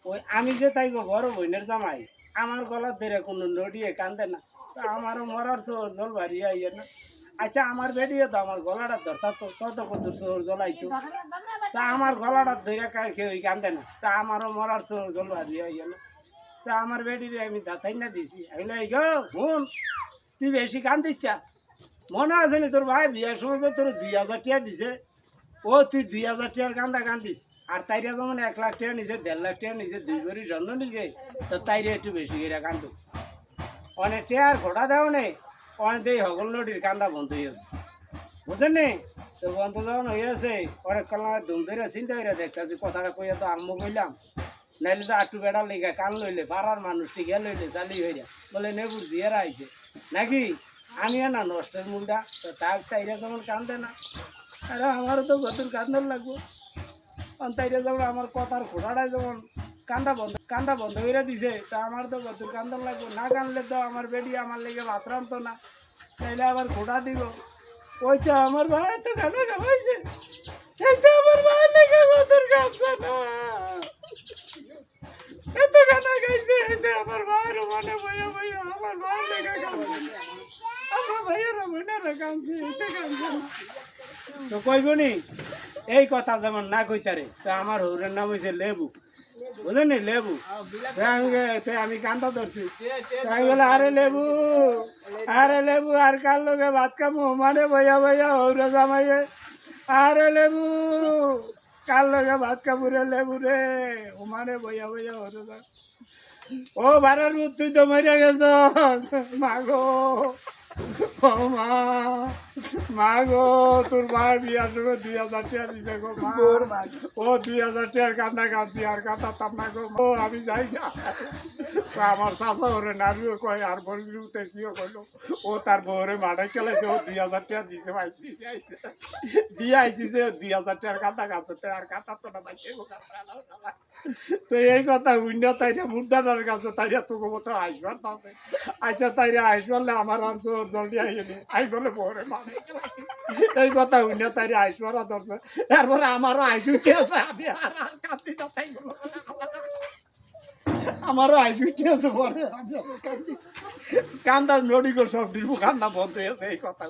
ওই আমি যে তাই বড় বোনের জামাই আমার গলা ধরে কোনো নড়িয়ে কান্দে না, তো আমারও মরার জল বাড়িয়ে আইয়ে না। আচ্ছা আমার বেরিয়ে তো আমার গলাটা ধরতা তো তত কদূর শোর জ্বলাইতো, তা আমার গলাটা ধরে কেউ কান্দে না, তা আমারও মরার জল বাড়িয়ে আইয়ে না। তা আমার বেডিরে আমি দাতাই না দিছি, আমি লাই গো হুন তুই বেশি কান্দিচ্ছা, মনে আছে নি তোর ভাই বিয়ের সময় তোর 2000 টাকা দিছে, ও তুই 2000 টাকার কান্দা কান্দিস, আর তাইরা যেমন 1 লাখ টাকা নিছে 1.5 লাখ টাকা নিছে 2 ভরি স্বর্ণ নিছে, তো তাইরে একটু বেশি করে কান্দু। অনেক টেয়ার ঘোড়া দেও নে অনেক দেই হগল নদীর কান্দা বন্ধ হয়েছে, বুঝলেন নি? তো বন্ধ যখন হয়েছে অনেক কলমা ধুম ধরে চিন্তা করে দেখতেছি কথাটা কইয়া তো আম্মু কইলাম, নাইলে তো আটু বেড়া লেগে কান লইলে পাড়ার মানুষ টিকে লইলে চালি হইয়া বলে নেবুর দিয়ে আইছে নাকি আমি না নষ্টের মুলটা, তো তার তাইরা যেমন কান্দে না, আরে আমারও তো গতুর কান্দন লাগবো, তাইরা যেমন আমার কথার ঘোড়াটাই যেমন কান্দা বন্ধ করে দিছে, তা আমার তো গতুর কান্দন লাগবো, না কানলে তো আমার বেডি আমার লেগে ভাত রান্ধতো না, তাইলে আবার ঘোড়া দিব। ওইটা আমার ভাই তো গানা গাইছে, সেইটা আমার ভাই লেগে গতুর কান্দে না, এত গানা গাইছে, এইটা আমার ভাইয়ের মানে বইয়া বইয়া আমার ভাই লেগে কান্দে, আমার ভাইয়ের বোনেরা কান্দছে, এইটা কান্দছে না। তো কইবনি এই কথা যেমন না কইতারে, তো আমার হৌরের নাম হয়েছে লেবু, বুঝলেন নি লেবু, আমি কান্দা ধরছি, আমি বলে আরে লেবু আর কার লোকে ভাত খামু মানে বইয়া বইয়া হৌরে জামাইয়ে, আরে লেবু কার লোকে ভাত খাবো রে লেবু রে, ও মানে বইয়া বইয়া হৌরে যা, ও ভাড়ার রুদ তুই তো মরে গেছ মাগো, ও মা গো তোর ভাই বিয়ার সময় 2000 টাকা দিছে গো মা, ও 2000 টাকার কান্না কাঁদছি আর কাঁদাতাম না গো, ও আমি যাই না। আমার চাষা ওরে নাড়িও কয় আর বলতে কিও কইলো, ও তার বউরে মাঠে খেলেছে, ও 2000 টাকা দিছে ভাই দিছে আইছে দিয়ে আইসি যে 2000 টাকার কাঁদা কাঁদছে আর কাঁদাতো না ভাই, তো এই কথা উইন্ডা তাইরা মুর্দাটার কাছে তাইরা তোকে মতো আইসবার পাবে, আচ্ছা তাইরা আইসবারলে আমার আর জোর জলদি আইনি আই বলে বউরে মাঠে খেলাইছি, এই কথা উইন্ডা তাইরা আইসবারা ধরছে, এরপরে আমারও আইসুটি আছে, আমি আর কাঁদি না তাই বলো, আমারও আইসুটি আছে পরে আমি কান্দা নড়ি গো সব কান্দা বন্ধ হয়েছে এই কথা।